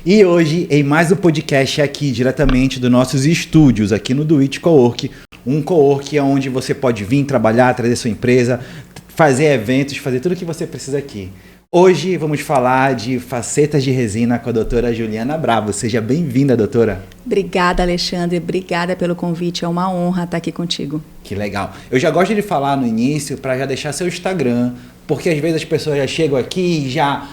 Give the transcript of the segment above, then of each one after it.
E hoje, em mais um podcast aqui, diretamente dos nossos estúdios, aqui no Do It Cowork, um cowork onde você pode vir trabalhar, trazer sua empresa, fazer eventos, fazer tudo o que você precisa aqui. Hoje vamos falar de facetas de resina com a doutora Juliana Bravo. Seja bem-vinda, doutora. Obrigada, Alexandre. Obrigada pelo convite. É uma honra estar aqui contigo. Que legal. Eu já gosto de falar no início para já deixar seu Instagram, porque às vezes as pessoas já chegam aqui e já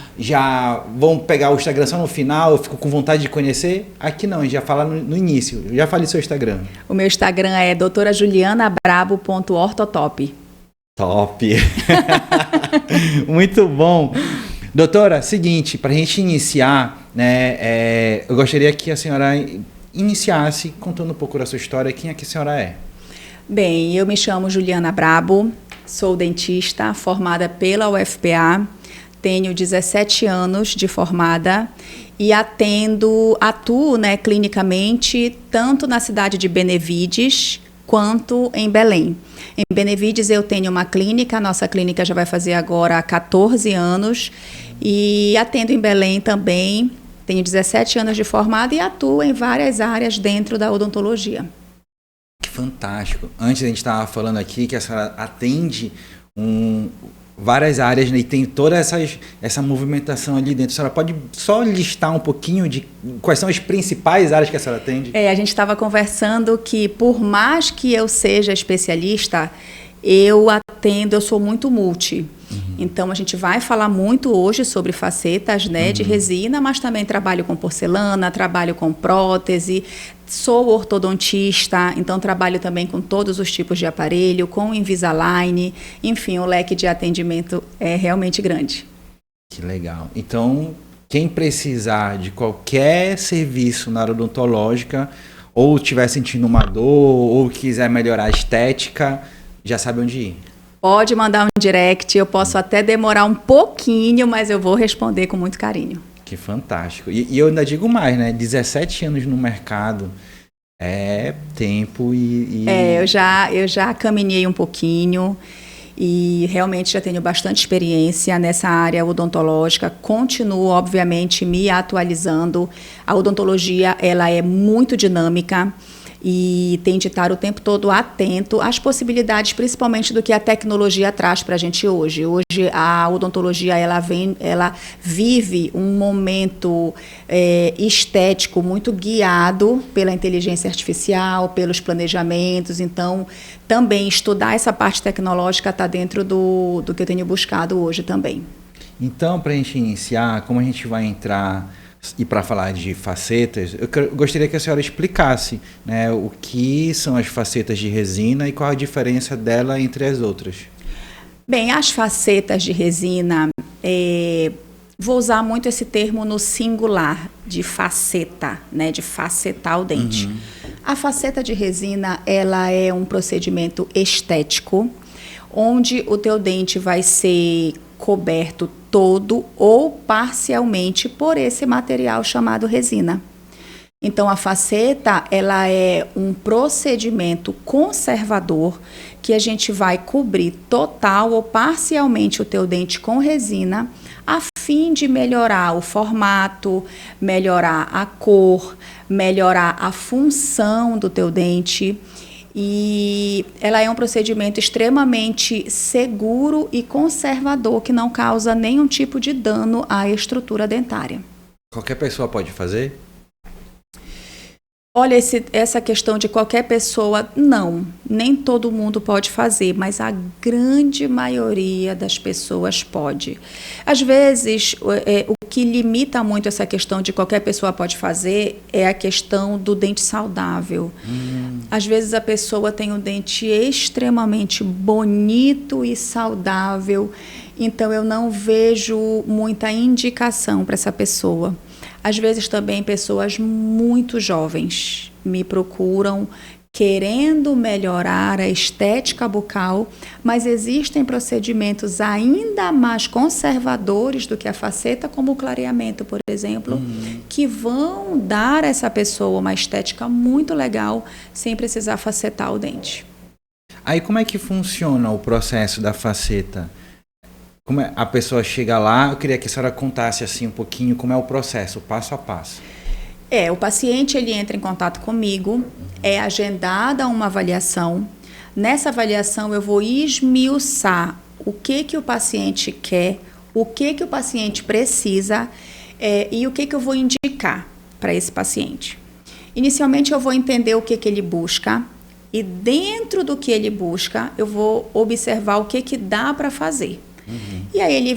vão pegar o Instagram só no final, eu fico com vontade de conhecer. Aqui não, a gente já fala no início. Eu já falei seu Instagram. O meu Instagram é doutorajulianabravo.ortotop. Top! Muito bom! Doutora, seguinte, para a gente iniciar, né, eu gostaria que a senhora iniciasse contando um pouco da sua história. Quem é que a senhora é? Bem, eu me chamo Juliana Brabo, sou dentista, formada pela UFPA, tenho 17 anos de formada e atuo, né, clinicamente, tanto na cidade de Benevides quanto em Belém. Em Benevides eu tenho uma clínica, a nossa clínica já vai fazer agora 14 anos e atendo em Belém também, tenho 17 anos de formada e atuo em várias áreas dentro da odontologia. Que fantástico! Antes a gente estava falando aqui que a senhora atende várias áreas, né, e tem toda essa movimentação ali dentro. A senhora pode só listar um pouquinho de quais são as principais áreas que a senhora atende? A gente estava conversando que por mais que eu seja especialista, eu sou muito multi. Então, a gente vai falar muito hoje sobre facetas, né, de resina, mas também trabalho com porcelana, trabalho com prótese, sou ortodontista, então trabalho também com todos os tipos de aparelho, com Invisalign, enfim, o leque de atendimento é realmente grande. Que legal. Então, quem precisar de qualquer serviço na área odontológica, ou estiver sentindo uma dor, ou quiser melhorar a estética, já sabe onde ir. Pode mandar um direct, eu posso até demorar um pouquinho, mas eu vou responder com muito carinho. Que fantástico. E eu ainda digo mais, né? 17 anos no mercado é tempo e... eu já caminhei um pouquinho e realmente já tenho bastante experiência nessa área odontológica. Continuo, obviamente, me atualizando. A odontologia, ela é muito dinâmica e tem de estar o tempo todo atento às possibilidades, principalmente do que a tecnologia traz para a gente hoje. Hoje a odontologia ela vive um momento estético muito guiado pela inteligência artificial, pelos planejamentos. Então, também estudar essa parte tecnológica está dentro do que eu tenho buscado hoje também. Então, para a gente iniciar, como a gente vai entrar... E para falar de facetas, eu gostaria que a senhora explicasse, né, o que são as facetas de resina e qual a diferença dela entre as outras. Bem, as facetas de resina, vou usar muito esse termo no singular, de faceta, né, de facetar o dente. A faceta de resina, ela é um procedimento estético, onde o teu dente vai ser coberto todo ou parcialmente por esse material chamado resina. Então, a faceta, ela é um procedimento conservador que a gente vai cobrir total ou parcialmente o teu dente com resina, a fim de melhorar o formato, melhorar a cor, melhorar a função do teu dente. E ela é um procedimento extremamente seguro e conservador que não causa nenhum tipo de dano à estrutura dentária. Qualquer pessoa pode fazer? Olha, essa questão de qualquer pessoa, não, nem todo mundo pode fazer, mas a grande maioria das pessoas pode. Às vezes, o que limita muito essa questão de qualquer pessoa pode fazer é a questão do dente saudável. Às vezes a pessoa tem um dente extremamente bonito e saudável, então eu não vejo muita indicação para essa pessoa. Às vezes também pessoas muito jovens me procuram querendo melhorar a estética bucal, mas existem procedimentos ainda mais conservadores do que a faceta, como o clareamento, por exemplo, que vão dar a essa pessoa uma estética muito legal sem precisar facetar o dente. Aí como é que funciona o processo da faceta? Como a pessoa chega lá, eu queria que a senhora contasse assim um pouquinho como é o processo, passo a passo. O paciente ele entra em contato comigo, é agendada uma avaliação. Nessa avaliação eu vou esmiuçar o que o paciente quer, o que o paciente precisa e o que eu vou indicar para esse paciente. Inicialmente eu vou entender o que ele busca e dentro do que ele busca eu vou observar o que dá para fazer. E aí ele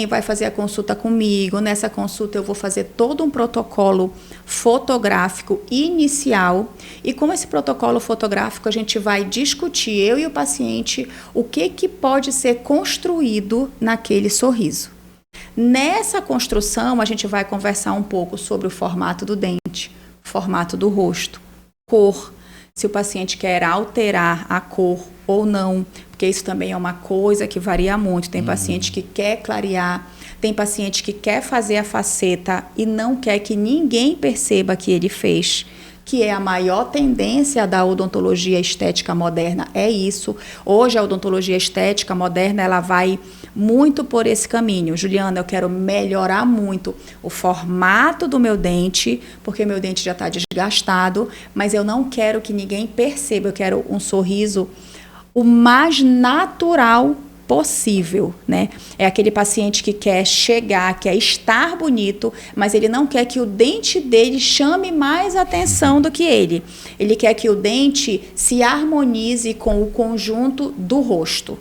vai fazer a consulta comigo. Nessa consulta eu vou fazer todo um protocolo fotográfico inicial. E com esse protocolo fotográfico a gente vai discutir, eu e o paciente, o que pode ser construído naquele sorriso. Nessa construção a gente vai conversar um pouco sobre o formato do dente, formato do rosto, cor, se o paciente quer alterar a cor ou não, porque isso também é uma coisa que varia muito. Tem paciente que quer clarear, tem paciente que quer fazer a faceta e não quer que ninguém perceba que ele fez, que é a maior tendência da odontologia estética moderna, é isso. Hoje a odontologia estética moderna, ela vai muito por esse caminho. Juliana, eu quero melhorar muito o formato do meu dente, porque meu dente já está desgastado, mas eu não quero que ninguém perceba, eu quero um sorriso o mais natural possível, né? É aquele paciente que quer chegar, quer estar bonito, mas ele não quer que o dente dele chame mais atenção do que ele. Ele quer que o dente se harmonize com o conjunto do rosto.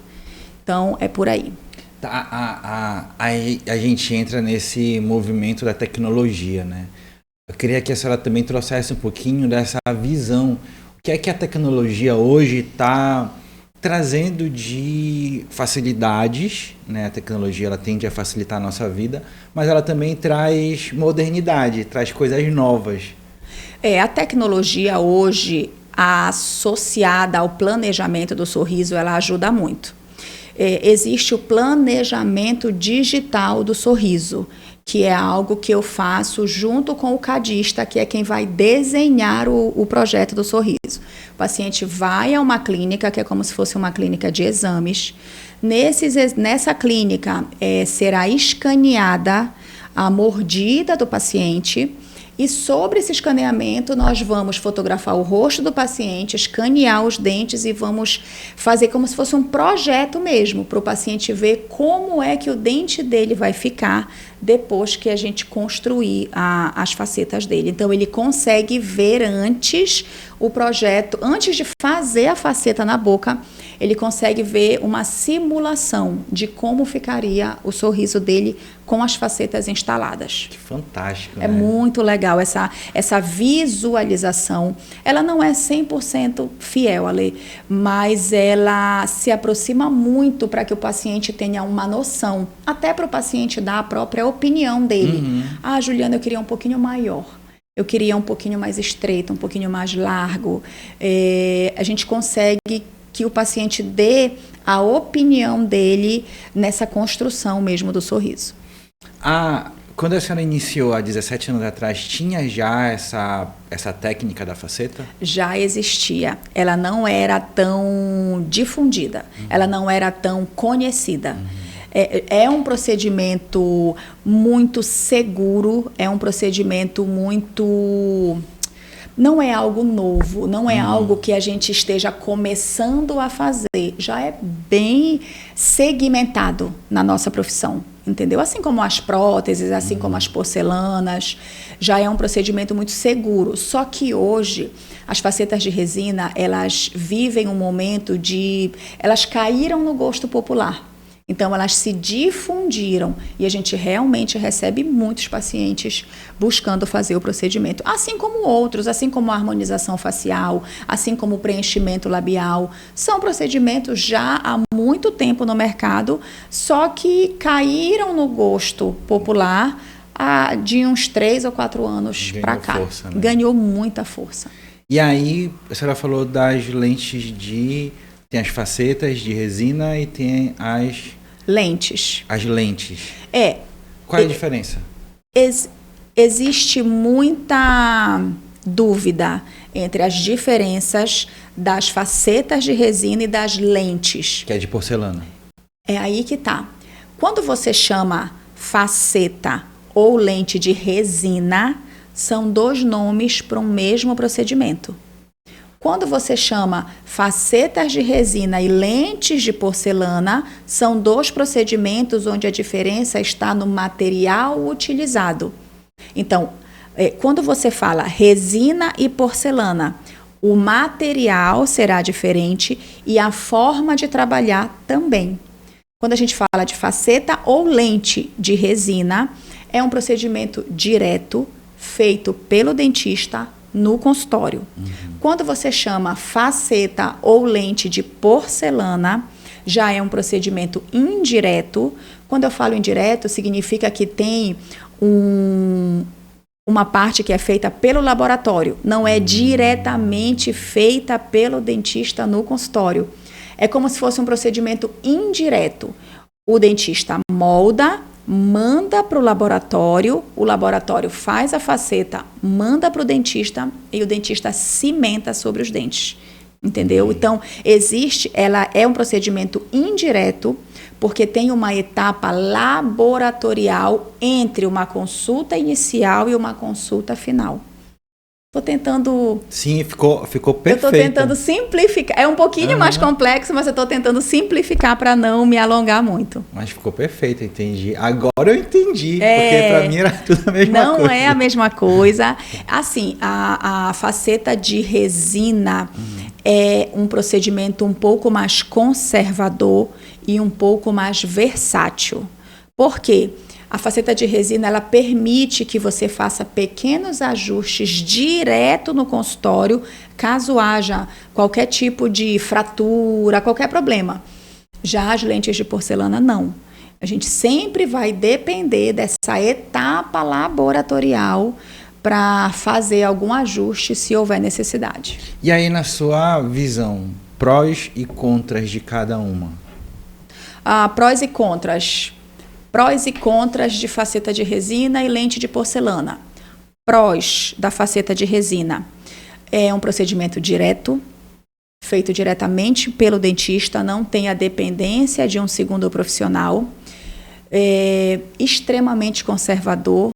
Então, é por aí. Aí a gente entra nesse movimento da tecnologia, né? Eu queria que a senhora também trouxesse um pouquinho dessa visão. O que é que a tecnologia hoje está trazendo de facilidades, né? A tecnologia ela tende a facilitar a nossa vida, mas ela também traz modernidade, traz coisas novas. A tecnologia hoje, associada ao planejamento do sorriso, ela ajuda muito. Existe o planejamento digital do sorriso, que é algo que eu faço junto com o cadista, que é quem vai desenhar o projeto do sorriso. O paciente vai a uma clínica, que é como se fosse uma clínica de exames. Nessa clínica será escaneada a mordida do paciente. E sobre esse escaneamento, nós vamos fotografar o rosto do paciente, escanear os dentes e vamos fazer como se fosse um projeto mesmo, para o paciente ver como é que o dente dele vai ficar depois que a gente construir as facetas dele. Então, ele consegue ver antes o projeto, antes de fazer a faceta na boca, ele consegue ver uma simulação de como ficaria o sorriso dele com as facetas instaladas. Que fantástico, né? É muito legal essa visualização. Ela não é 100% fiel, Ale, mas ela se aproxima muito para que o paciente tenha uma noção, até para o paciente dar a própria opinião dele. Juliana, eu queria um pouquinho maior. Eu queria um pouquinho mais estreito, um pouquinho mais largo. A gente consegue que o paciente dê a opinião dele nessa construção mesmo do sorriso. Quando a senhora iniciou há 17 anos atrás, tinha já essa técnica da faceta? Já existia. Ela não era tão difundida, ela não era tão conhecida. É um procedimento muito seguro, é um procedimento muito... Não é algo novo, não é algo que a gente esteja começando a fazer. Já é bem segmentado na nossa profissão, entendeu? Assim como as próteses, assim como as porcelanas, já é um procedimento muito seguro. Só que hoje, as facetas de resina, elas vivem um momento de... Elas caíram no gosto popular. Então, elas se difundiram e a gente realmente recebe muitos pacientes buscando fazer o procedimento. Assim como outros, assim como a harmonização facial, assim como o preenchimento labial. São procedimentos já há muito tempo no mercado, só que caíram no gosto popular de uns 3 ou 4 anos para cá. Força, né? Ganhou muita força. E aí, a senhora falou das lentes Tem as facetas de resina e tem as lentes. As lentes. Qual é a diferença? Existe muita dúvida entre as diferenças das facetas de resina e das lentes. Que é de porcelana. É aí que tá. Quando você chama faceta ou lente de resina, são 2 nomes para um mesmo procedimento. Quando você chama facetas de resina e lentes de porcelana, são 2 procedimentos onde a diferença está no material utilizado. Então, quando você fala resina e porcelana, o material será diferente e a forma de trabalhar também. Quando a gente fala de faceta ou lente de resina, é um procedimento direto feito pelo dentista no consultório. Quando você chama faceta ou lente de porcelana, já é um procedimento indireto. Quando eu falo indireto, significa que tem uma parte que é feita pelo laboratório, não é diretamente feita pelo dentista no consultório. É como se fosse um procedimento indireto. O dentista molda, manda para o laboratório faz a faceta, manda para o dentista e o dentista cimenta sobre os dentes. Entendeu? Então, ela é um procedimento indireto, porque tem uma etapa laboratorial entre uma consulta inicial e uma consulta final. Estou tentando... Sim, ficou perfeito. Eu estou tentando simplificar. É um pouquinho mais complexo, mas eu estou tentando simplificar para não me alongar muito. Mas ficou perfeito, entendi. Agora eu entendi, porque para mim era tudo a mesma coisa. Não é a mesma coisa. Assim, a faceta de resina é um procedimento um pouco mais conservador e um pouco mais versátil. Por quê? A faceta de resina, ela permite que você faça pequenos ajustes direto no consultório, caso haja qualquer tipo de fratura, qualquer problema. Já as lentes de porcelana, não. A gente sempre vai depender dessa etapa laboratorial para fazer algum ajuste se houver necessidade. E aí, na sua visão, prós e contras de cada uma? Prós e contras. Prós e contras de faceta de resina e lente de porcelana. Prós da faceta de resina. É um procedimento direto, feito diretamente pelo dentista, não tem a dependência de um segundo profissional. É extremamente conservador,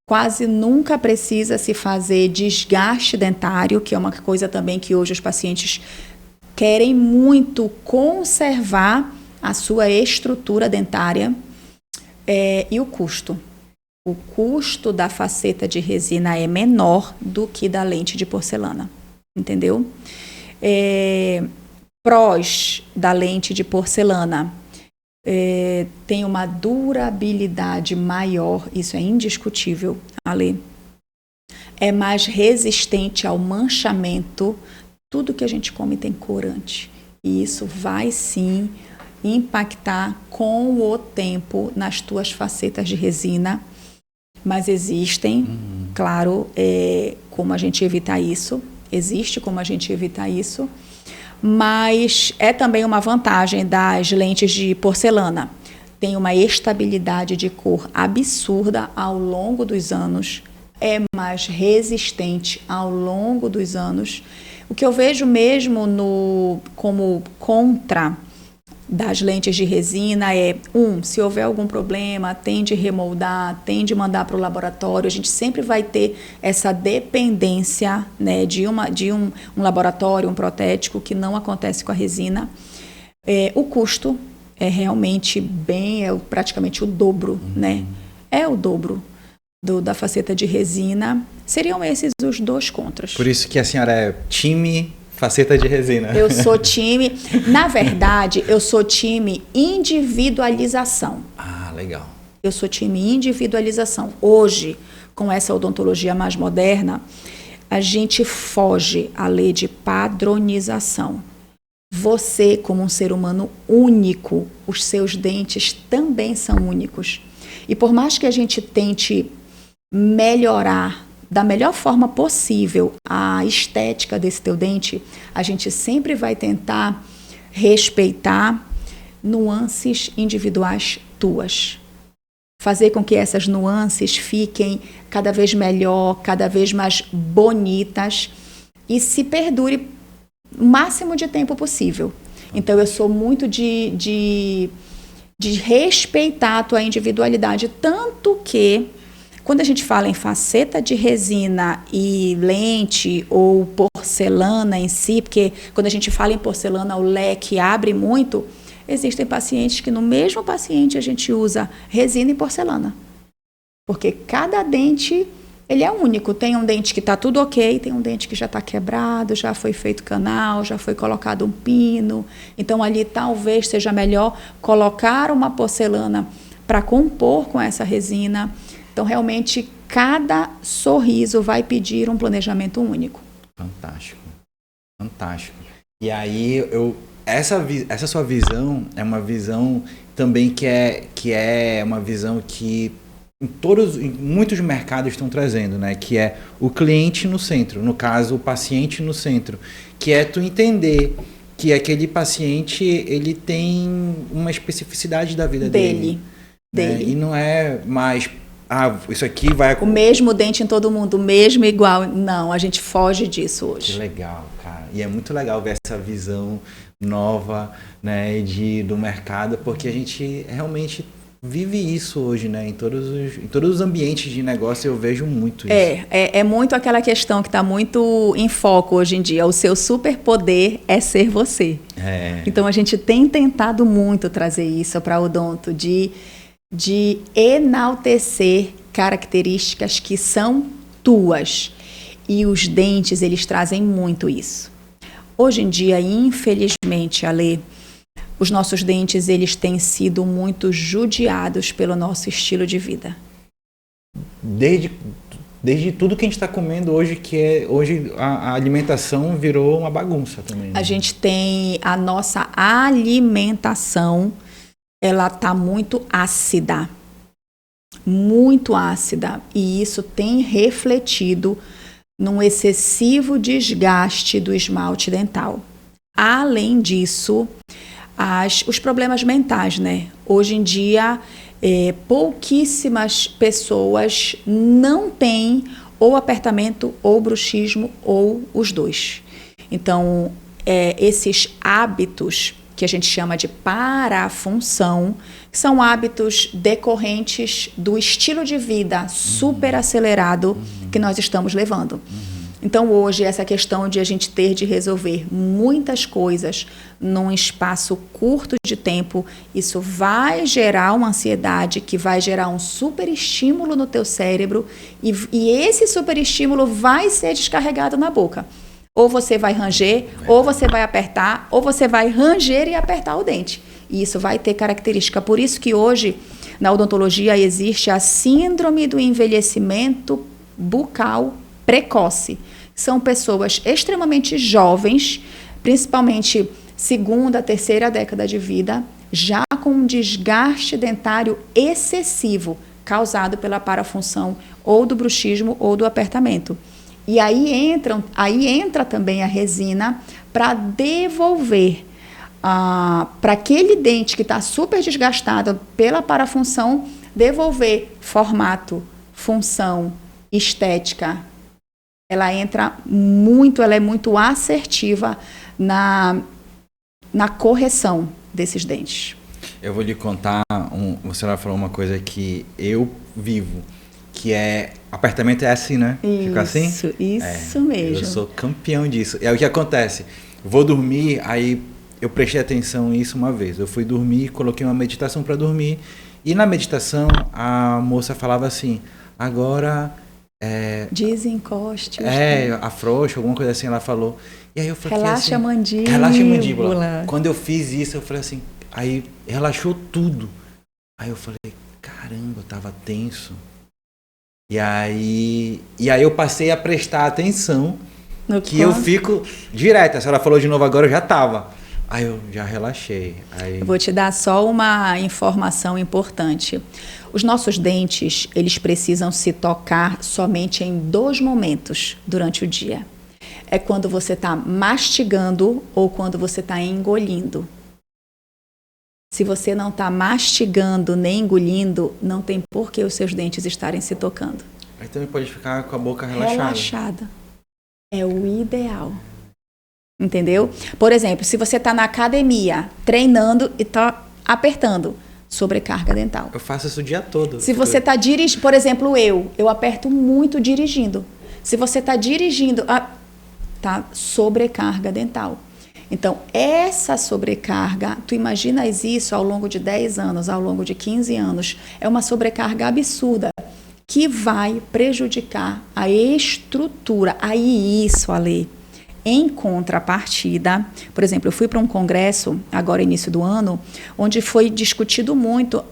quase nunca precisa se fazer desgaste dentário, que é uma coisa também que hoje os pacientes querem muito conservar a sua estrutura dentária. E o custo? O custo da faceta de resina é menor do que da lente de porcelana, entendeu? Prós da lente de porcelana. Tem uma durabilidade maior, isso é indiscutível, Ale. É mais resistente ao manchamento. Tudo que a gente come tem corante. E isso vai sim impactar com o tempo nas tuas facetas de resina. Mas existem, claro, como a gente evitar isso. Existe como a gente evitar isso. Mas é também uma vantagem das lentes de porcelana. Tem uma estabilidade de cor absurda ao longo dos anos. É mais resistente ao longo dos anos. O que eu vejo mesmo como contra das lentes de resina se houver algum problema, tem de remoldar, tem de mandar para o laboratório. A gente sempre vai ter essa dependência, né, de um laboratório, um protético, que não acontece com a resina. O custo é realmente praticamente o dobro, né? É o dobro da faceta de resina. Seriam esses os 2 contras. Por isso que a senhora é time faceta de resina. Eu sou time... Na verdade, eu sou time individualização. Legal. Eu sou time individualização. Hoje, com essa odontologia mais moderna, a gente foge à lei de padronização. Você, como um ser humano único, os seus dentes também são únicos. E por mais que a gente tente melhorar da melhor forma possível a estética desse teu dente, a gente sempre vai tentar respeitar nuances individuais tuas. Fazer com que essas nuances fiquem cada vez melhor, cada vez mais bonitas e se perdure o máximo de tempo possível. Então, eu sou muito de de respeitar a tua individualidade, tanto que quando a gente fala em faceta de resina e lente ou porcelana em si, porque quando a gente fala em porcelana o leque abre muito, existem pacientes que no mesmo paciente a gente usa resina e porcelana. Porque cada dente, ele é único. Tem um dente que está tudo ok, tem um dente que já está quebrado, já foi feito canal, já foi colocado um pino. Então ali talvez seja melhor colocar uma porcelana para compor com essa resina. Então, realmente, cada sorriso vai pedir um planejamento único. Fantástico. Fantástico. E aí, essa sua visão é uma visão também que é uma visão que em muitos mercados estão trazendo, né? Que é o cliente no centro, no caso, o paciente no centro. Que é tu entender que aquele paciente, ele tem uma especificidade da vida dele. Né? E não é mais... isso aqui vai... O mesmo dente em todo mundo, o mesmo igual. Não, a gente foge disso hoje. Que legal, cara. E é muito legal ver essa visão nova, né, do mercado, porque a gente realmente vive isso hoje, né? Em todos os ambientes de negócio eu vejo muito isso. É muito aquela questão que está muito em foco hoje em dia. O seu superpoder é ser você. Então a gente tem tentado muito trazer isso para o odonto, de enaltecer características que são tuas. E os dentes, eles trazem muito isso. Hoje em dia, infelizmente, Ale, os nossos dentes, eles têm sido muito judiados pelo nosso estilo de vida. Desde tudo que a gente está comendo hoje, hoje a alimentação virou uma bagunça também. Né? A gente tem a nossa alimentação, ela está muito ácida, e isso tem refletido num excessivo desgaste do esmalte dental. Além disso, os problemas mentais, né? Hoje em dia, pouquíssimas pessoas não têm ou apertamento, ou bruxismo, ou os dois. Então, esses hábitos que a gente chama de parafunção, são hábitos decorrentes do estilo de vida super acelerado que nós estamos levando. Então, hoje, essa questão de a gente ter de resolver muitas coisas num espaço curto de tempo, isso vai gerar uma ansiedade, que vai gerar um superestímulo no teu cérebro, e esse superestímulo vai ser descarregado na boca. Ou você vai ranger, ou você vai apertar, ou você vai ranger e apertar o dente. E isso vai ter característica. Por isso que hoje, na odontologia, existe a síndrome do envelhecimento bucal precoce. São pessoas extremamente jovens, principalmente segunda, terceira década de vida, já com um desgaste dentário excessivo, causado pela parafunção ou do bruxismo ou do apertamento. E aí entra também a resina para devolver para aquele dente que está super desgastado pela parafunção, devolver formato, função, estética. Ela é muito assertiva na correção desses dentes. Eu vou lhe contar, você falou uma coisa que eu vivo, que é, apertamento é assim, né? Fica assim? Isso mesmo. Eu sou campeão disso. E aí o que acontece? Vou dormir, aí eu prestei atenção nisso uma vez. Eu fui dormir, coloquei uma meditação para dormir, e na meditação a moça falava assim, agora... desencoste. Afrouxa, alguma coisa assim, ela falou. E aí eu falei relaxa a mandíbula. Relaxa a mandíbula. Quando eu fiz isso, eu falei assim, aí relaxou tudo. Aí eu falei, caramba, eu tava tenso. E aí eu passei a prestar atenção eu fico direto. A senhora falou de novo agora, eu já tava. Aí eu já relaxei. Eu vou te dar só uma informação importante. Os nossos dentes, eles precisam se tocar somente em 2 momentos durante o dia. É quando você está mastigando ou quando você está engolindo. Se você não está mastigando nem engolindo, não tem por que os seus dentes estarem se tocando. Aí também pode ficar com a boca relaxada. É o ideal. Entendeu? Por exemplo, se você está na academia treinando e está apertando, sobrecarga dental. Eu faço isso o dia todo. Se você está dirigindo, por exemplo, eu aperto muito dirigindo. Se você está dirigindo, tá sobrecarga dental. Então, essa sobrecarga, tu imaginas isso ao longo de 10 anos, ao longo de 15 anos, é uma sobrecarga absurda que vai prejudicar a estrutura. Aí isso, Ale, em contrapartida, por exemplo, eu fui para um congresso, agora início do ano, onde foi discutida muito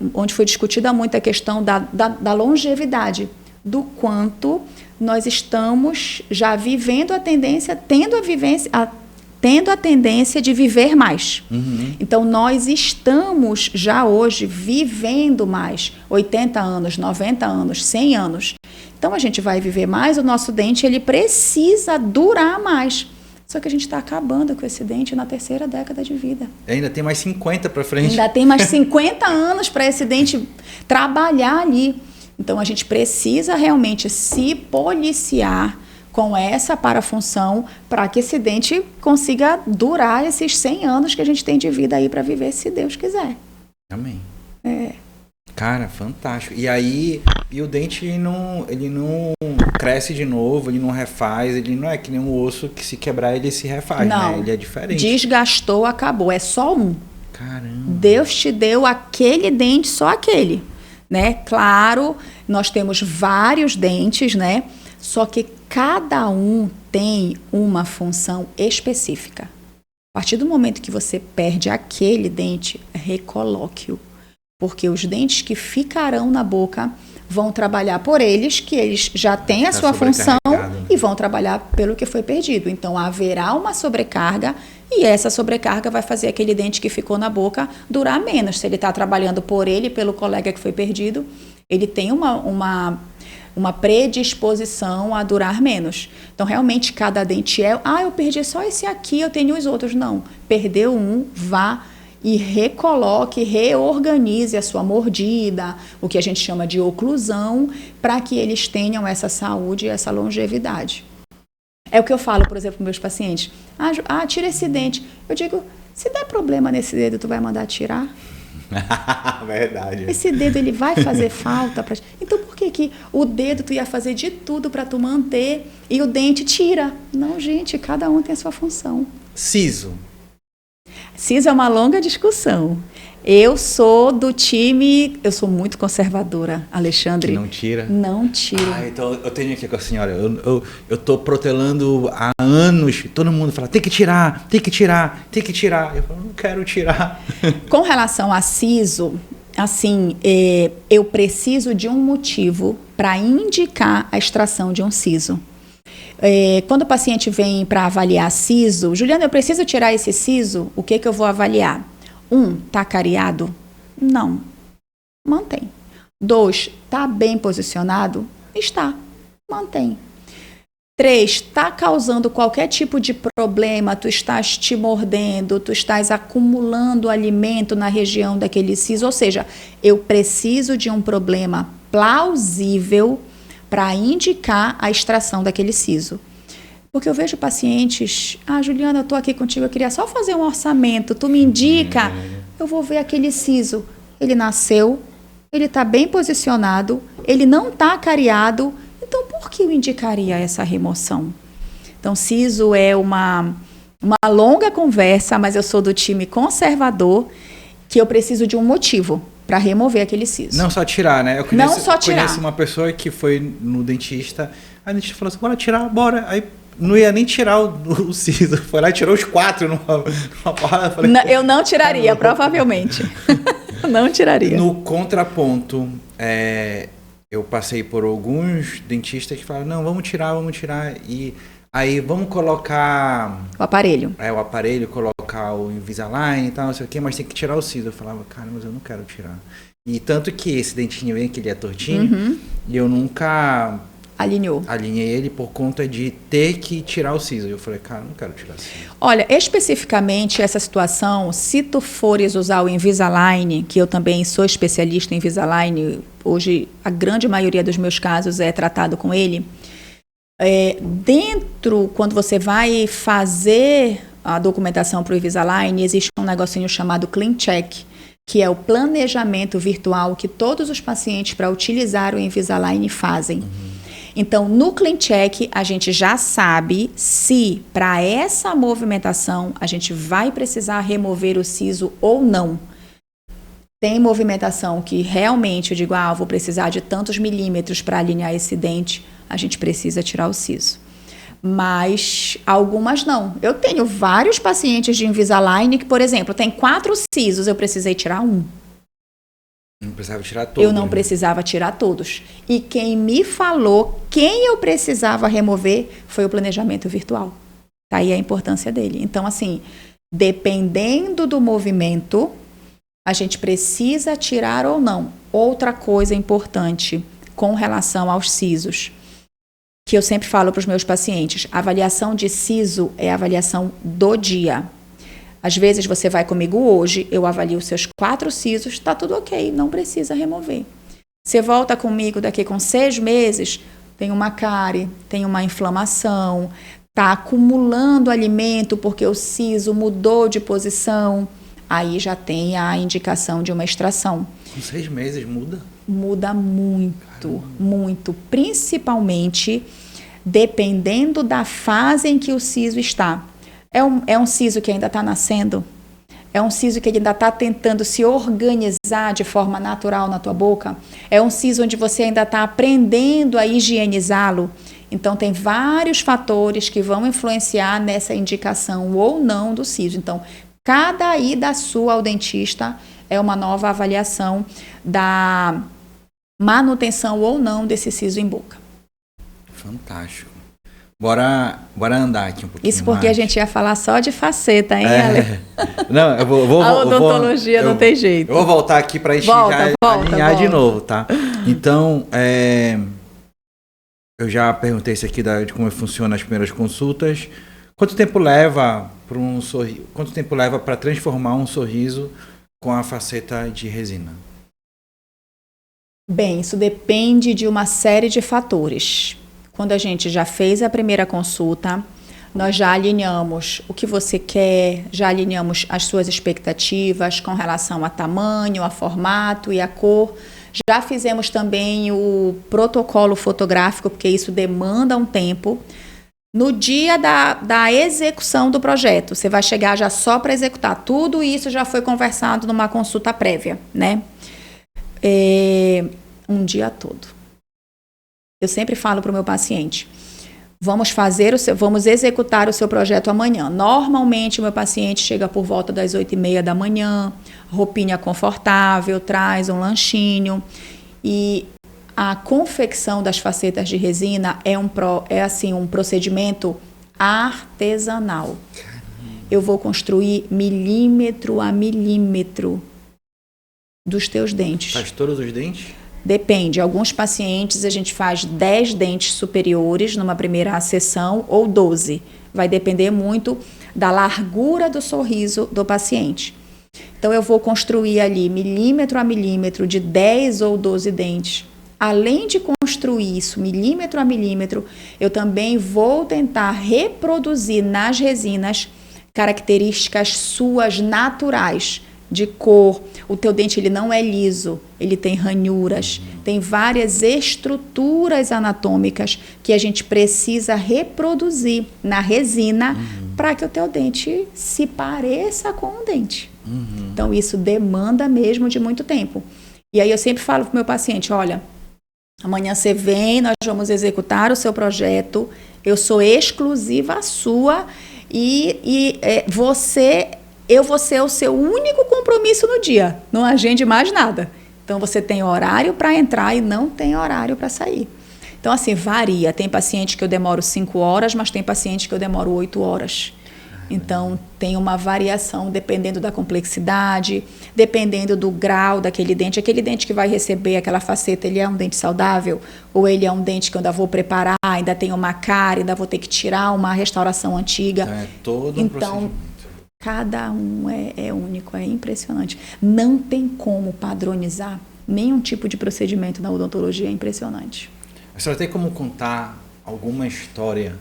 a questão da longevidade, do quanto nós estamos já vivendo a tendência, tendo a tendência de viver mais. Então, nós estamos já hoje vivendo mais, 80 anos, 90 anos, 100 anos. Então, a gente vai viver mais, o nosso dente ele precisa durar mais. Só que a gente está acabando com esse dente na 3ª década de vida. Ainda tem mais 50 para frente. Ainda tem mais 50 anos para esse dente trabalhar ali. Então, a gente precisa realmente se policiar com essa parafunção para que esse dente consiga durar esses 100 anos que a gente tem de vida aí para viver, se Deus quiser. Amém. Cara, fantástico. E aí, o dente ele não cresce de novo, ele não refaz, ele não é que nem um osso que se quebrar ele se refaz, não, né? Ele é diferente. Desgastou, acabou, é só um. Caramba. Deus te deu aquele dente, só aquele, né? Claro, nós temos vários dentes, né? Só que cada um tem uma função específica. A partir do momento que você perde aquele dente, recoloque-o. Porque os dentes que ficarão na boca vão trabalhar por eles, que eles já têm a sua função, e vão trabalhar pelo que foi perdido. Então, haverá uma sobrecarga, e essa sobrecarga vai fazer aquele dente que ficou na boca durar menos. Se ele está trabalhando por ele, pelo colega que foi perdido, ele tem uma predisposição a durar menos. Então, realmente, cada dente eu perdi só esse aqui, eu tenho os outros. Não, perdeu um, vá e recoloque, reorganize a sua mordida, o que a gente chama de oclusão, para que eles tenham essa saúde e essa longevidade. É o que eu falo, por exemplo, para meus pacientes. Tira esse dente. Eu digo, se der problema nesse dedo, tu vai mandar tirar? Verdade. Esse dedo, ele vai fazer falta pra... Então, por que o dedo tu ia fazer de tudo para tu manter e o dente tira? Não, gente, cada um tem a sua função. Siso é uma longa discussão. Eu sou do time... Eu sou muito conservadora, Alexandre. Que não tira? Não tira. Então, eu tenho aqui com a senhora. Eu tô protelando há anos. Todo mundo fala, tem que tirar, tem que tirar, tem que tirar. Eu falo, não quero tirar. Com relação a siso, assim, eu preciso de um motivo para indicar a extração de um siso. Quando o paciente vem para avaliar siso, Juliana, eu preciso tirar esse siso, o que eu vou avaliar? 1, tá cariado? Não. Mantém. 2, tá bem posicionado? Está. Mantém. 3, está causando qualquer tipo de problema, tu estás te mordendo, tu estás acumulando alimento na região daquele siso, ou seja, eu preciso de um problema plausível para indicar a extração daquele siso. Porque eu vejo pacientes, Juliana, eu estou aqui contigo, eu queria só fazer um orçamento, tu me indica, eu vou ver aquele siso. Ele nasceu, ele está bem posicionado, ele não está cariado, então por que eu indicaria essa remoção? Então, siso é uma longa conversa, mas eu sou do time conservador, que eu preciso de um motivo para remover aquele siso. Não só tirar, né? Eu conheço uma pessoa que foi no dentista, aí o dentista falou assim, bora tirar, bora. Aí não ia nem tirar o siso, foi lá e tirou os 4 numa parada. Falei, eu não tiraria, provavelmente. Não tiraria. No contraponto, eu passei por alguns dentistas que falaram, não, vamos tirar, e aí vamos colocar... O aparelho. O aparelho, colocar o Invisalign e tal, não sei o quê, mas tem que tirar o siso. Eu falava, cara, mas eu não quero tirar. E tanto que esse dentinho vem, que ele é tortinho, e eu nunca... Alinhei ele por conta de ter que tirar o siso. Eu falei, cara, não quero tirar o siso. Olha, especificamente essa situação, se tu fores usar o Invisalign, que eu também sou especialista em Invisalign, hoje a grande maioria dos meus casos é tratado com ele, quando você vai fazer a documentação para o Invisalign, existe um negocinho chamado Clean Check, que é o planejamento virtual que todos os pacientes para utilizar o Invisalign fazem. Então, no CleanCheck, a gente já sabe se para essa movimentação a gente vai precisar remover o siso ou não. Tem movimentação que realmente eu digo, vou precisar de tantos milímetros para alinhar esse dente, a gente precisa tirar o siso. Mas algumas não. Eu tenho vários pacientes de Invisalign que, por exemplo, tem 4 sisos, eu precisei tirar 1. Não precisava tirar todos. Eu não precisava tirar todos. E quem me falou quem eu precisava remover foi o planejamento virtual. Tá aí a importância dele. Então, assim, dependendo do movimento, a gente precisa tirar ou não. Outra coisa importante com relação aos sisos, que eu sempre falo para os meus pacientes, a avaliação de siso é a avaliação do dia. Às vezes você vai comigo hoje, eu avalio os seus 4 sisos, está tudo ok, não precisa remover. Você volta comigo daqui com 6 meses, tem uma cárie, tem uma inflamação, está acumulando alimento porque o siso mudou de posição, aí já tem a indicação de uma extração. Com 6 meses muda? Muda muito, muito, principalmente dependendo da fase em que o siso está. É um siso que ainda está nascendo? É um siso que ainda está tentando se organizar de forma natural na tua boca? É um siso onde você ainda está aprendendo a higienizá-lo? Então, tem vários fatores que vão influenciar nessa indicação ou não do siso. Então, cada ida sua ao dentista é uma nova avaliação da manutenção ou não desse siso em boca. Fantástico. Bora andar aqui um pouquinho. Isso porque mais. A gente ia falar só de faceta, hein, Ale? Não, eu vou a odontologia não tem jeito. Eu vou voltar aqui para a gente alinhar de novo, tá? Então, eu já perguntei isso aqui de como funciona as primeiras consultas. Quanto tempo leva para Quanto tempo leva para transformar um sorriso com a faceta de resina? Bem, isso depende de uma série de fatores. Quando a gente já fez a primeira consulta, nós já alinhamos o que você quer, já alinhamos as suas expectativas com relação a tamanho, a formato e a cor. Já fizemos também o protocolo fotográfico, porque isso demanda um tempo. No dia da execução do projeto, você vai chegar já só para executar. Tudo isso já foi conversado numa consulta prévia, né? Um dia todo. Eu sempre falo para o meu paciente, vamos executar o seu projeto amanhã. Normalmente, o meu paciente chega por volta das 8h30 da manhã, roupinha confortável, traz um lanchinho. E a confecção das facetas de resina é um procedimento artesanal. Eu vou construir milímetro a milímetro dos teus dentes. Faz todos os dentes? Depende. Alguns pacientes a gente faz 10 dentes superiores numa primeira sessão ou 12. Vai depender muito da largura do sorriso do paciente. Então, eu vou construir ali milímetro a milímetro de 10 ou 12 dentes. Além de construir isso milímetro a milímetro, eu também vou tentar reproduzir nas resinas características suas naturais, de cor. O teu dente ele não é liso, ele tem ranhuras, tem várias estruturas anatômicas que a gente precisa reproduzir na resina para que o teu dente se pareça com um dente. Então, isso demanda mesmo de muito tempo. E aí eu sempre falo para o meu paciente, olha, amanhã você vem, nós vamos executar o seu projeto, eu sou exclusiva sua e eu vou ser o seu único compromisso no dia, não agende mais nada. Então, você tem horário para entrar e não tem horário para sair. Então, assim, varia. Tem paciente que eu demoro 5 horas, mas tem paciente que eu demoro 8 horas. Então, tem uma variação dependendo da complexidade, dependendo do grau daquele dente. Aquele dente que vai receber aquela faceta, ele é um dente saudável? Ou ele é um dente que eu ainda vou preparar, ainda tem uma cárie, ainda vou ter que tirar uma restauração antiga? Então, é todo um procedimento. Cada um é único, é impressionante. Não tem como padronizar nenhum tipo de procedimento na odontologia, é impressionante. A senhora tem como contar alguma história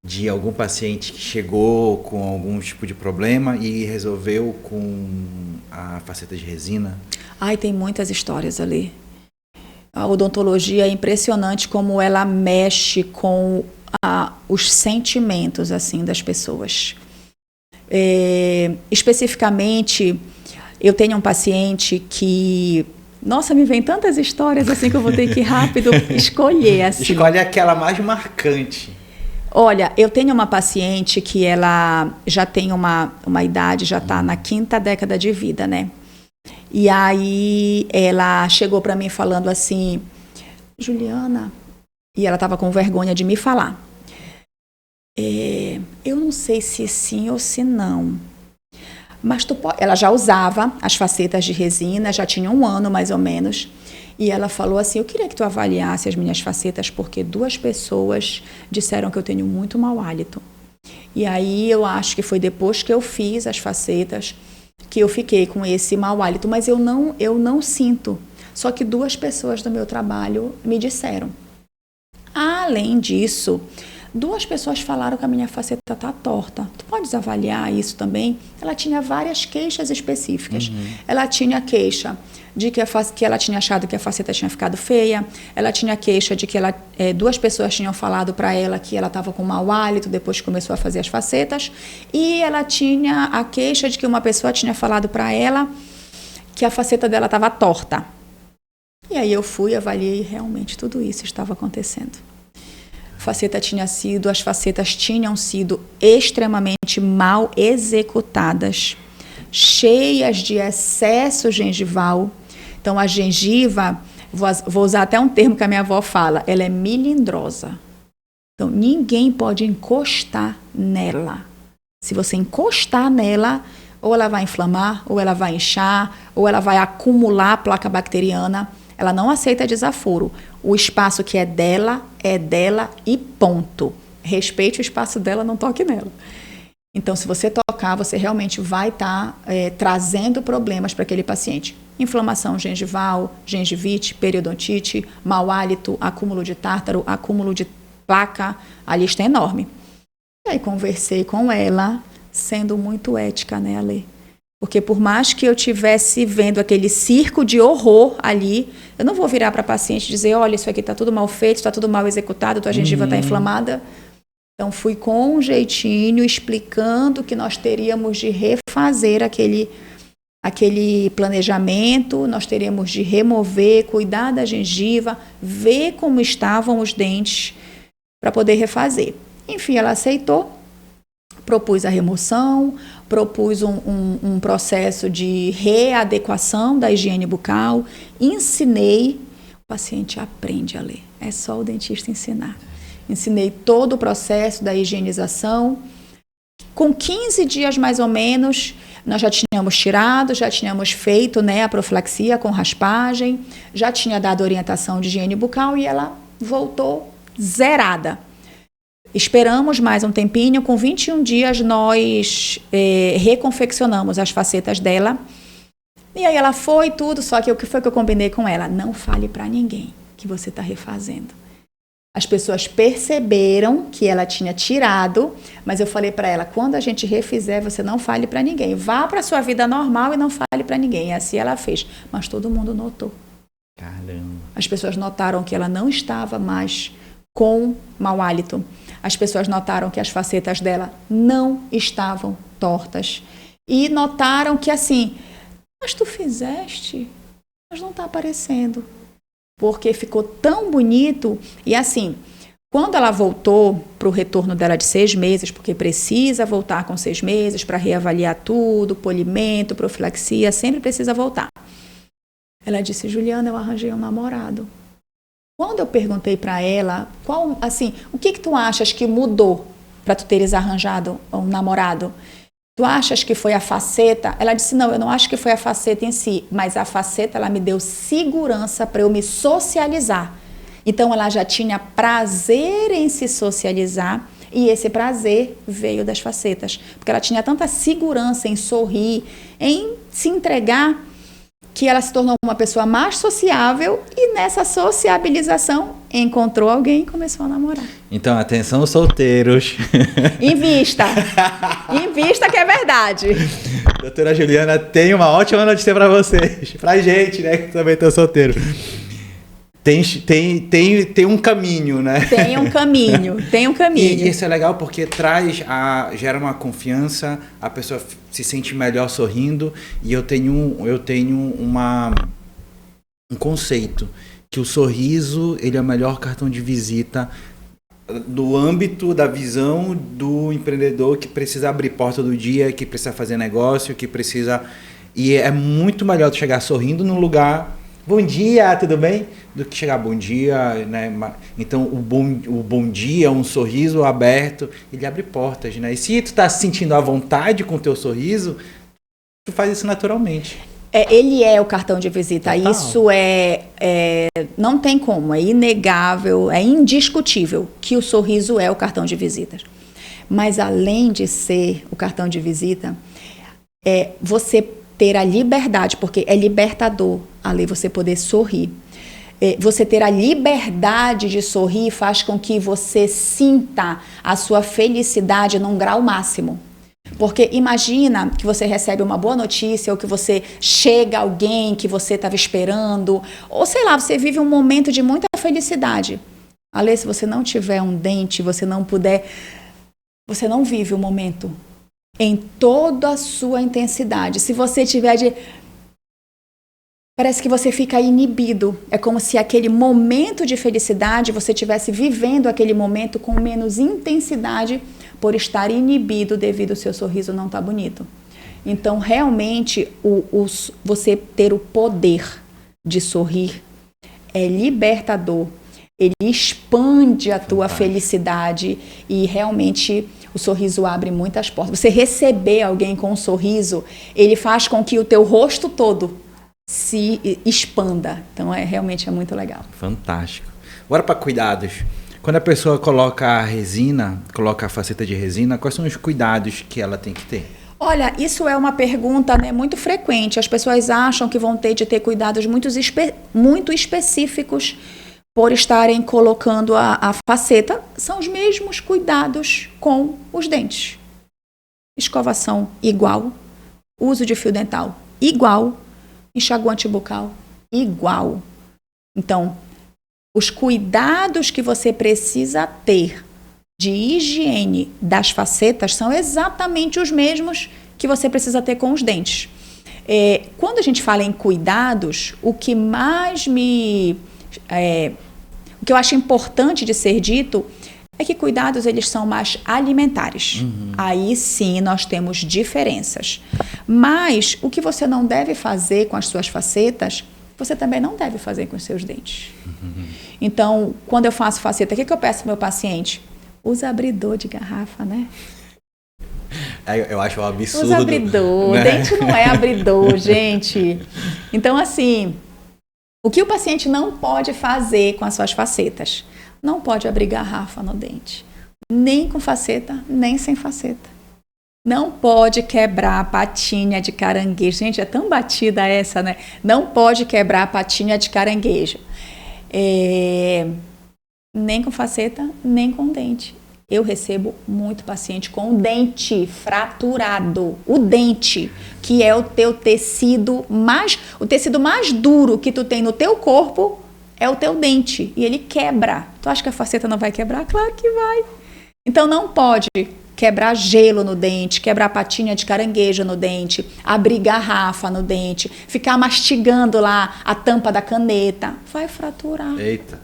de algum paciente que chegou com algum tipo de problema e resolveu com a faceta de resina? Ai, tem muitas histórias ali. A odontologia é impressionante como ela mexe com os sentimentos assim das pessoas. Especificamente, eu tenho um paciente que... Nossa, me vem tantas histórias assim que eu vou ter que rápido escolher. Assim. Escolhe aquela mais marcante. Olha, eu tenho uma paciente que ela já tem uma idade, já está na 5ª década de vida, né? E aí ela chegou para mim falando assim, Juliana, e ela estava com vergonha de me falar. Eu não sei se sim ou se não, mas ela já usava as facetas de resina, já tinha 1 ano mais ou menos, e ela falou assim, eu queria que tu avaliasse as minhas facetas, porque 2 pessoas disseram que eu tenho muito mau hálito. E aí eu acho que foi depois que eu fiz as facetas que eu fiquei com esse mau hálito, mas eu não sinto. Só que 2 pessoas do meu trabalho me disseram. Além disso, 2 pessoas falaram que a minha faceta está torta. Tu podes avaliar isso também? Ela tinha várias queixas específicas. Ela tinha queixa de que ela tinha achado que a faceta tinha ficado feia. Ela tinha queixa de que 2 pessoas tinham falado para ela que ela estava com mau hálito depois que começou a fazer as facetas. E ela tinha a queixa de que uma pessoa tinha falado para ela que a faceta dela estava torta. E aí eu fui, avaliei e realmente tudo isso estava acontecendo. As facetas tinham sido extremamente mal executadas, cheias de excesso gengival. Então, a gengiva, vou usar até um termo que a minha avó fala, ela é melindrosa. Então, ninguém pode encostar nela. Se você encostar nela, ou ela vai inflamar, ou ela vai inchar, ou ela vai acumular placa bacteriana. Ela não aceita desaforo. O espaço que é dela e ponto. Respeite o espaço dela, não toque nela. Então, se você tocar, você realmente vai estar trazendo problemas para aquele paciente. Inflamação gengival, gengivite, periodontite, mau hálito, acúmulo de tártaro, acúmulo de placa, a lista é enorme. E aí conversei com ela, sendo muito ética, né, Ale? Porque por mais que eu estivesse vendo aquele circo de horror ali, eu não vou virar para a paciente e dizer, olha, isso aqui está tudo mal feito, está tudo mal executado, tua gengiva está inflamada. Então, fui com um jeitinho, explicando que nós teríamos de refazer aquele planejamento, nós teríamos de remover, cuidar da gengiva, ver como estavam os dentes para poder refazer. Enfim, ela aceitou, propus a remoção, propus um processo de readequação da higiene bucal, ensinei, o paciente aprende a ler, é só o dentista ensinar. Ensinei todo o processo da higienização. Com 15 dias mais ou menos, nós já tínhamos tirado, já tínhamos feito, né, a profilaxia com raspagem, já tinha dado orientação de higiene bucal e ela voltou zerada. Esperamos mais um tempinho, com 21 dias nós reconfeccionamos as facetas dela. E aí ela foi tudo, só que o que foi que eu combinei com ela? Não fale para ninguém que você está refazendo. As pessoas perceberam que ela tinha tirado, mas eu falei para ela, quando a gente refizer, você não fale para ninguém. Vá para a sua vida normal e não fale para ninguém. E assim ela fez. Mas todo mundo notou. Caramba. As pessoas notaram que ela não estava mais com mau hálito. As pessoas notaram que as facetas dela não estavam tortas. E notaram que assim, mas tu fizeste, mas não está aparecendo. Porque ficou tão bonito. E assim, quando ela voltou para o retorno dela de 6 meses, porque precisa voltar com 6 meses para reavaliar tudo, polimento, profilaxia, sempre precisa voltar. Ela disse, Juliana, eu arranjei um namorado. Quando eu perguntei para ela, o que tu achas que mudou para tu teres arranjado um namorado? Tu achas que foi a faceta? Ela disse, não, eu não acho que foi a faceta em si, mas a faceta, ela me deu segurança para eu me socializar. Então, ela já tinha prazer em se socializar e esse prazer veio das facetas. Porque ela tinha tanta segurança em sorrir, em se entregar, que ela se tornou uma pessoa mais sociável e nessa sociabilização encontrou alguém e começou a namorar. Então, atenção, solteiros. Invista. Invista que é verdade. Doutora Juliana, tem uma ótima notícia para vocês. Pra gente, né, que também tô solteiro. Tem um caminho, né? Tem um caminho. E isso é legal porque gera uma confiança, a pessoa se sente melhor sorrindo. E eu tenho um conceito, que o sorriso, ele é o melhor cartão de visita do âmbito da visão do empreendedor que precisa abrir porta do dia, que precisa fazer negócio, que precisa... E é muito melhor tu chegar sorrindo num lugar... Bom dia, tudo bem? Do que chegar bom dia, né? Então, o bom dia, um sorriso aberto, ele abre portas, né? E se tu tá se sentindo à vontade com o teu sorriso, tu faz isso naturalmente. Ele é o cartão de visita. Total. Isso não tem como, é inegável, é indiscutível que o sorriso é o cartão de visitas. Mas além de ser o cartão de visita, você ter a liberdade, porque é libertador ali você poder sorrir. Você ter a liberdade de sorrir faz com que você sinta a sua felicidade num grau máximo. Porque imagina que você recebe uma boa notícia ou que você chega a alguém que você estava esperando, ou sei lá, você vive um momento de muita felicidade. Ale, se você não tiver um dente, você não vive o momento em toda a sua intensidade. Se você tiver parece que você fica inibido. É como se aquele momento de felicidade, você estivesse vivendo aquele momento com menos intensidade por estar inibido devido ao seu sorriso não estar bonito. Então, realmente, você ter o poder de sorrir é libertador. Ele expande a tua felicidade e realmente o sorriso abre muitas portas. Você receber alguém com um sorriso, ele faz com que o teu rosto todo se expanda. Então, realmente é muito legal. Fantástico. Agora para cuidados. Quando a pessoa coloca a faceta de resina, quais são os cuidados que ela tem que ter? Olha, isso é uma pergunta, né, muito frequente. As pessoas acham que vão ter de ter cuidados muito específicos por estarem colocando a faceta. São os mesmos cuidados com os dentes. Escovação igual, uso de fio dental igual, enxaguante bucal igual. Então, os cuidados que você precisa ter de higiene das facetas são exatamente os mesmos que você precisa ter com os dentes. Quando a gente fala em cuidados, o que eu acho importante de ser dito é que cuidados eles são mais alimentares. Uhum. Aí sim nós temos diferenças. Mas o que você não deve fazer com as suas facetas, você também não deve fazer com os seus dentes. Uhum. Então, quando eu faço faceta, o que eu peço para o meu paciente? Usa abridor de garrafa, né? Eu acho um absurdo. Usa abridor. Né? Dente não é abridor, gente. Então, assim, o que o paciente não pode fazer com as suas facetas? Não pode abrir garrafa no dente. Nem com faceta, nem sem faceta. Não pode quebrar a patinha de caranguejo. Gente, é tão batida essa, né? Não pode quebrar a patinha de caranguejo. Nem com faceta, nem com dente. Eu recebo muito paciente com o dente fraturado. O dente, que é o teu tecido o tecido mais duro que tu tem no teu corpo, é o teu dente. E ele quebra. Tu acha que a faceta não vai quebrar? Claro que vai. Então não pode quebrar gelo no dente, quebrar patinha de caranguejo no dente, abrir garrafa no dente, ficar mastigando lá a tampa da caneta. Vai fraturar. Eita.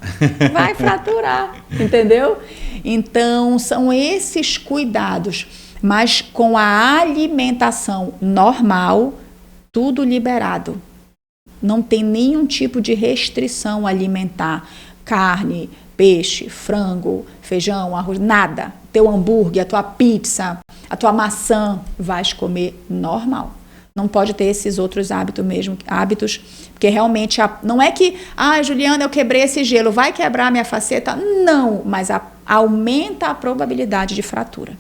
Vai fraturar, entendeu? Então, são esses cuidados. Mas com a alimentação normal, tudo liberado. Não tem nenhum tipo de restrição alimentar. Carne, peixe, frango, feijão, arroz, nada. Teu hambúrguer, a tua pizza, a tua maçã, vais comer normal. Não pode ter esses outros hábitos, porque realmente não é que, Juliana, eu quebrei esse gelo, vai quebrar a minha faceta? Não, mas aumenta a probabilidade de fratura.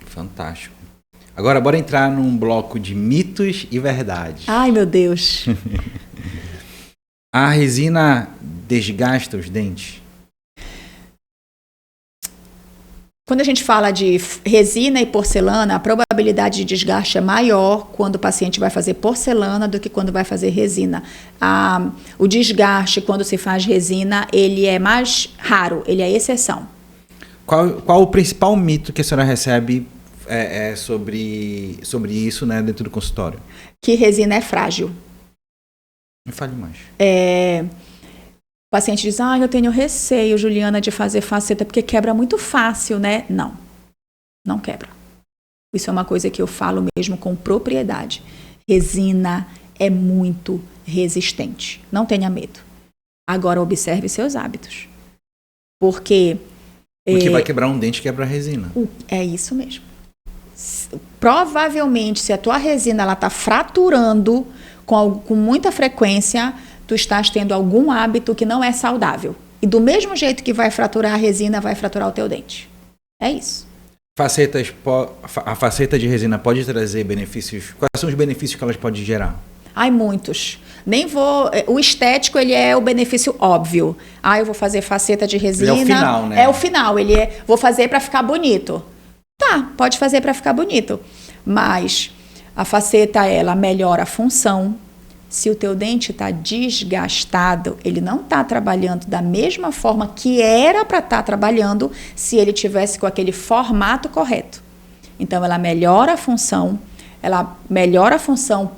Fantástico. Agora, bora entrar num bloco de mitos e verdades. Ai, meu Deus. A resina desgasta os dentes? Quando a gente fala de resina e porcelana, a probabilidade de desgaste é maior quando o paciente vai fazer porcelana do que quando vai fazer resina. O desgaste, quando se faz resina, ele é mais raro, ele é exceção. Qual o principal mito que a senhora recebe sobre isso, né, dentro do consultório? Que resina é frágil. Me fale mais. O paciente diz, eu tenho receio, Juliana, de fazer faceta, porque quebra muito fácil, né? Não quebra. Isso é uma coisa que eu falo mesmo com propriedade. Resina é muito resistente. Não tenha medo. Agora, observe seus hábitos. Porque O que vai quebrar um dente quebra a resina. É isso mesmo. Provavelmente, se a tua resina ela está fraturando com muita frequência, tu estás tendo algum hábito que não é saudável. E do mesmo jeito que vai fraturar a resina, vai fraturar o teu dente. É isso. A faceta de resina pode trazer benefícios? Quais são os benefícios que elas podem gerar? Muitos. Nem vou... O estético, ele é o benefício óbvio. Eu vou fazer faceta de resina. Ele é o final, né? É o final. Vou fazer para ficar bonito. Tá, pode fazer para ficar bonito. Mas a faceta, ela melhora a função. Se o teu dente está desgastado, ele não está trabalhando da mesma forma que era para estar trabalhando se ele tivesse com aquele formato correto. Então, ela melhora a função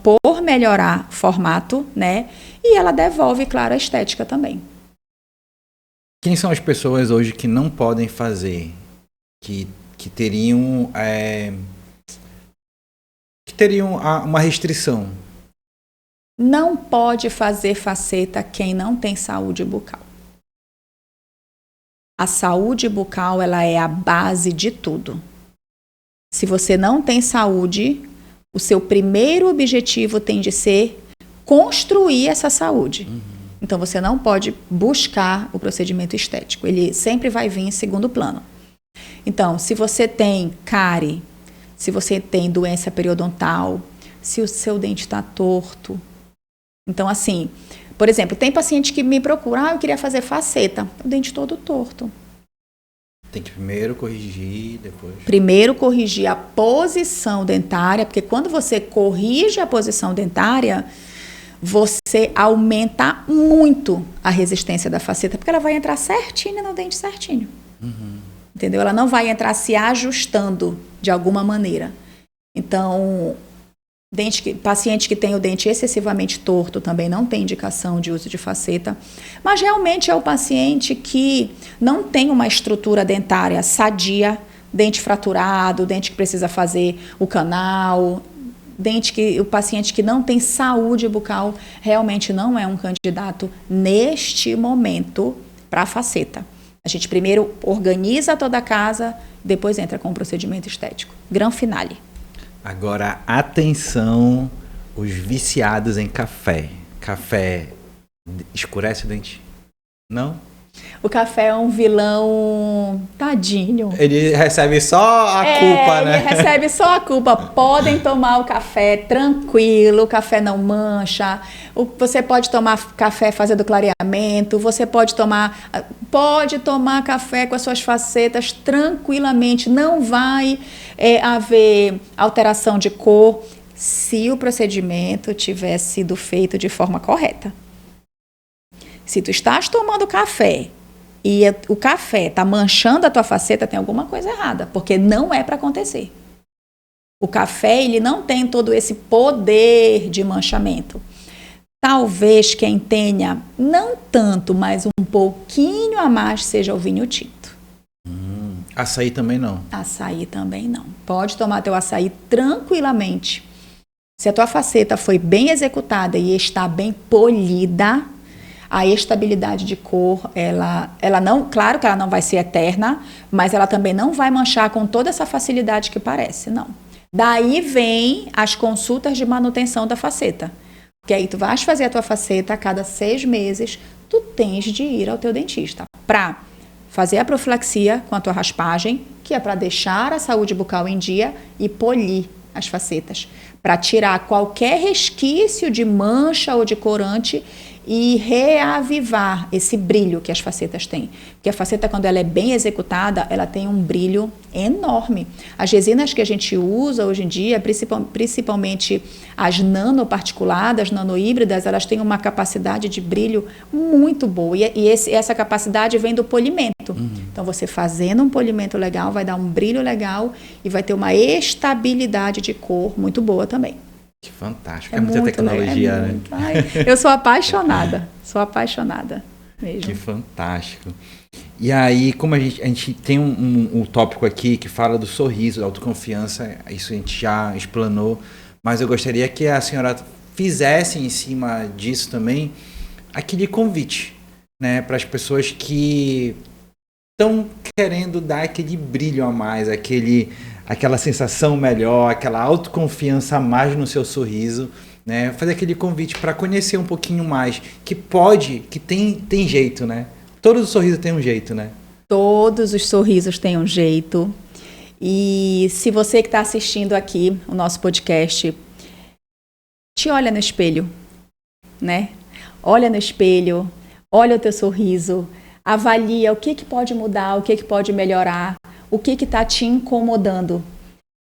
por melhorar o formato, né? E ela devolve, claro, a estética também. Quem são as pessoas hoje que não podem fazer, que teriam uma restrição? Não pode fazer faceta quem não tem saúde bucal. A saúde bucal, ela é a base de tudo. Se você não tem saúde, o seu primeiro objetivo tem de ser construir essa saúde. Então, você não pode buscar o procedimento estético. Ele sempre vai vir em segundo plano. Então, se você tem cárie, se você tem doença periodontal, se o seu dente está torto. Então, assim, por exemplo, tem paciente que me procura, eu queria fazer faceta, o dente todo torto. Tem que primeiro corrigir, depois... Primeiro corrigir a posição dentária, porque quando você corrige a posição dentária, você aumenta muito a resistência da faceta, porque ela vai entrar certinho no dente certinho. Entendeu? Ela não vai entrar se ajustando de alguma maneira. Então, paciente que tem o dente excessivamente torto também não tem indicação de uso de faceta, mas realmente é o paciente que não tem uma estrutura dentária sadia, dente fraturado, dente que precisa fazer o canal, o paciente que não tem saúde bucal realmente não é um candidato neste momento para faceta. A gente primeiro organiza toda a casa, depois entra com o procedimento estético. Gran finale. Agora, atenção, os viciados em café. Café escurece o dente? Não? O café é um vilão tadinho. Ele recebe só a culpa, né? Ele recebe só a culpa. Podem tomar o café tranquilo, o café não mancha. Você pode tomar café fazendo clareamento, você pode tomar café com as suas facetas tranquilamente. Não vai haver alteração de cor se o procedimento tiver sido feito de forma correta. Se tu estás tomando café e o café está manchando a tua faceta, tem alguma coisa errada, porque não é para acontecer. O café, ele não tem todo esse poder de manchamento. Talvez quem tenha, não tanto, mas um pouquinho a mais, seja o vinho tinto. Açaí também não? Açaí também não. Pode tomar teu açaí tranquilamente. Se a tua faceta foi bem executada e está bem polida, a estabilidade de cor, ela não, claro que ela não vai ser eterna, mas ela também não vai manchar com toda essa facilidade que parece, não. Daí vem as consultas de manutenção da faceta. Porque aí tu vais fazer a tua faceta a cada 6 meses, tu tens de ir ao teu dentista para fazer a profilaxia com a tua raspagem, que é para deixar a saúde bucal em dia e polir as facetas, para tirar qualquer resquício de mancha ou de corante e reavivar esse brilho que as facetas têm. Porque a faceta, quando ela é bem executada, ela tem um brilho enorme. As resinas que a gente usa hoje em dia, principalmente as nanoparticuladas, nanohíbridas, elas têm uma capacidade de brilho muito boa. E essa capacidade vem do polimento. Então, você fazendo um polimento legal, vai dar um brilho legal e vai ter uma estabilidade de cor muito boa também. Que fantástico. É muita tecnologia, né? Ai, eu sou apaixonada mesmo. Que fantástico. E aí, como a gente tem um tópico aqui que fala do sorriso, da autoconfiança, isso a gente já explanou, mas eu gostaria que a senhora fizesse em cima disso também aquele convite, né, para as pessoas que estão querendo dar aquele brilho a mais, aquela sensação melhor, aquela autoconfiança a mais no seu sorriso, né? Fazer aquele convite para conhecer um pouquinho mais, que tem jeito, né? Todos os sorrisos têm um jeito, né? Todos os sorrisos têm um jeito. E se você que está assistindo aqui o nosso podcast, te olha no espelho, né? Olha no espelho, olha o teu sorriso, avalia o que pode mudar, o que pode melhorar, o que está te incomodando.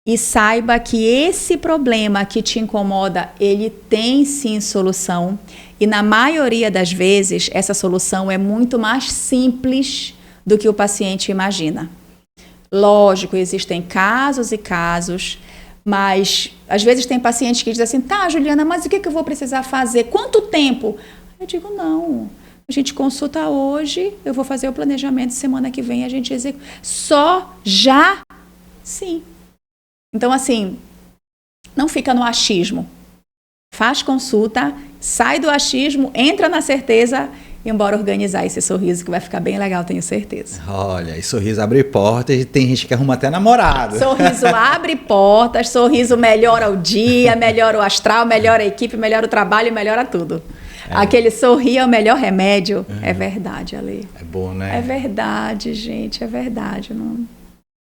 E saiba que esse problema que te incomoda, ele tem sim solução. E na maioria das vezes, essa solução é muito mais simples do que o paciente imagina. Lógico, existem casos e casos, mas às vezes tem pacientes que dizem assim, tá, Juliana, mas o que eu vou precisar fazer? Quanto tempo? Eu digo, não. A gente consulta hoje, eu vou fazer o planejamento, semana que vem a gente executa. Só já? Sim. Então, assim, não fica no achismo. Faz consulta, sai do achismo, entra na certeza e bora organizar esse sorriso que vai ficar bem legal, tenho certeza. Olha, e sorriso abre portas e tem gente que arruma até namorado. Sorriso abre portas, sorriso melhora o dia, melhora o astral, melhora a equipe, melhora o trabalho, melhora tudo. Aquele sorrir é o melhor remédio. É verdade, Ale. É bom, né? É verdade, gente, é verdade. Não...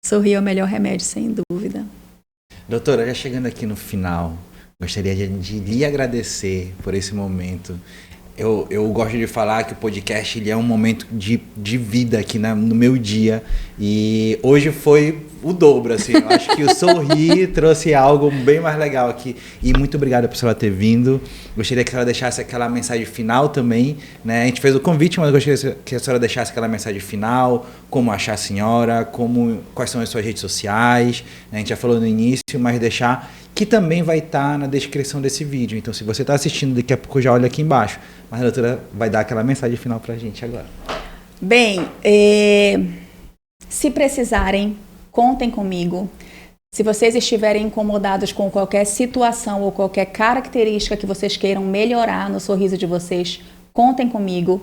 Sorrir é o melhor remédio, sem dúvida. Doutora, já chegando aqui no final, gostaria de lhe agradecer por esse momento. Eu gosto de falar que o podcast ele é um momento de vida aqui no meu dia e hoje foi o dobro, assim. Eu acho que o sorrir trouxe algo bem mais legal aqui e muito obrigado por a senhora ter vindo. Gostaria que a senhora deixasse aquela mensagem final também, né? A gente fez o convite, mas eu gostaria que a senhora deixasse aquela mensagem final, como achar a senhora, quais são as suas redes sociais, né? A gente já falou no início, mas deixar que também vai estar na descrição desse vídeo. Então, se você está assistindo, daqui a pouco já olha aqui embaixo. Mas a doutora vai dar aquela mensagem final para a gente agora. Bem, se precisarem, contem comigo. Se vocês estiverem incomodados com qualquer situação ou qualquer característica que vocês queiram melhorar no sorriso de vocês, contem comigo.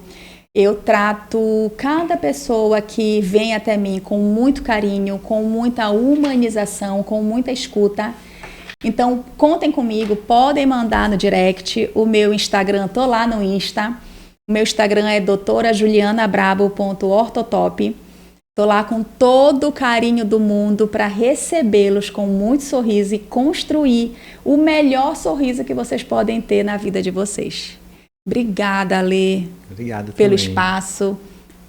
Eu trato cada pessoa que vem até mim com muito carinho, com muita humanização, com muita escuta. Então, contem comigo, podem mandar no direct, o meu Instagram, tô lá no Insta, o meu Instagram é doutorajulianabrabo.ortotop, tô lá com todo o carinho do mundo para recebê-los com muito sorriso e construir o melhor sorriso que vocês podem ter na vida de vocês. Obrigada, Alê, pelo espaço,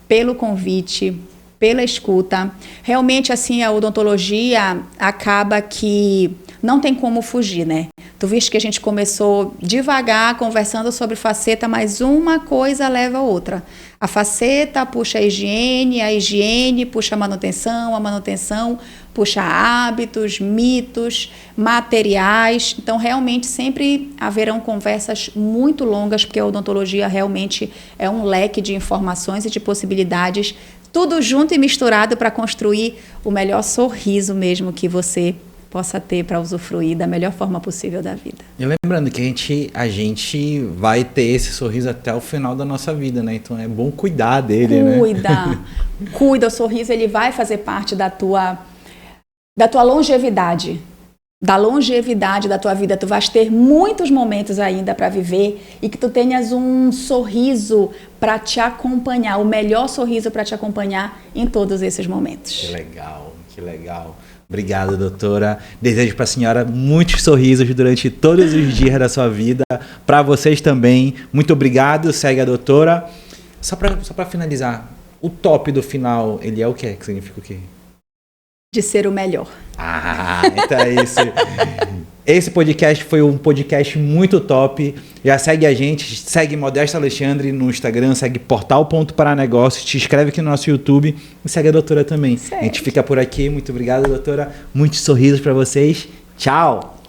pelo convite, pela escuta. Realmente, assim, a odontologia acaba que não tem como fugir, né? Tu viste que a gente começou devagar, conversando sobre faceta, mas uma coisa leva a outra. A faceta puxa a higiene puxa a manutenção puxa hábitos, mitos, materiais. Então, realmente, sempre haverão conversas muito longas, porque a odontologia realmente é um leque de informações e de possibilidades, tudo junto e misturado para construir o melhor sorriso mesmo que você possa ter para usufruir da melhor forma possível da vida. E lembrando que a gente vai ter esse sorriso até o final da nossa vida, né? Então é bom cuidar dele, né? Cuida, o sorriso ele vai fazer parte da tua longevidade, da longevidade da tua vida, tu vais ter muitos momentos ainda para viver e que tu tenhas um sorriso para te acompanhar, o melhor sorriso para te acompanhar em todos esses momentos. Que legal, que legal. Obrigado, doutora. Desejo para a senhora muitos sorrisos durante todos os dias da sua vida. Para vocês também. Muito obrigado. Segue a doutora. Só para finalizar, o top do final, ele é o quê? Que significa o quê? De ser o melhor. Ah, então é isso. Esse podcast foi um podcast muito top. Já segue a gente, segue Modesto Alexandre no Instagram, segue portal.paranegócios, te inscreve aqui no nosso YouTube e segue a doutora também. Certo. A gente fica por aqui. Muito obrigado, doutora. Muitos sorrisos para vocês. Tchau!